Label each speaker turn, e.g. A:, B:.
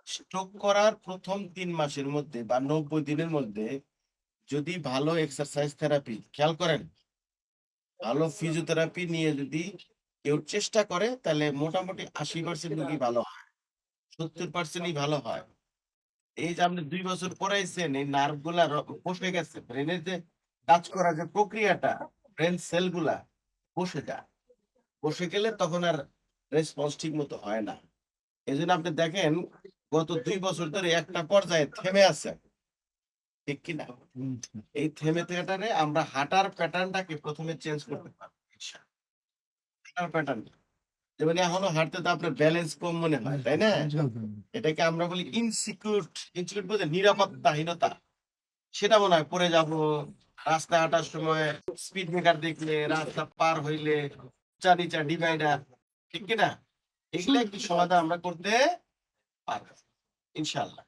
A: Stroke করার প্রথম ৩ মাসের মধ্যে বা ৯০ দিনের মধ্যে যদি ভালো এক্সারসাইজ থেরাপি খেয়াল করেন, ভালো ফিজিওথেরাপি নিয়ে যদি কেউ চেষ্টা করে তাহলে মোটামুটি ৮০% রোগী ভালো হয়। ৭০% ই ভালো হয়। এই যে আপনি ২ বছর পড়াইছেন, এই নার্ভ গুলা বসে গেছে। ব্রেনের যে কাজ করার যে প্রক্রিয়াটা, ব্রেন সেল গুলা বসে যায়। বসে গেলে তখন আর রেসপন্স ঠিক মতো হয় না। এজন্য আপনি দেখেন গত ২ বছর ধরে একটা পর্যায়ে থেমে আছে। ঠিক কি না? এই থেমে থাকাটারে আমরা হাঁটার প্যাটার্নটাকে ১ম এ চেঞ্জ করতে পারবো ইনশাআল্লাহ। হাঁটার প্যাটার্ন। যেমন এখনো হাঁটতে তো আপনার ব্যালেন্স কম মনে হয়, তাই না? এটাকে আমরা বলি ইনসিকিউর, ইনসিকিউর বলতে নিরাপত্তাহীনতা। সেটা মনে হয় পড়ে যাবো, রাস্তায় হাঁটার সময় স্পিড ব্রেকার দেখলে, রাস্তা পার হইলে, উঁচা-নিচা ডিভাইডার, ঠিক কি না? এগুলা একটু সমাধান আমরা করতে পারবো। ইনশাআল্লাহ।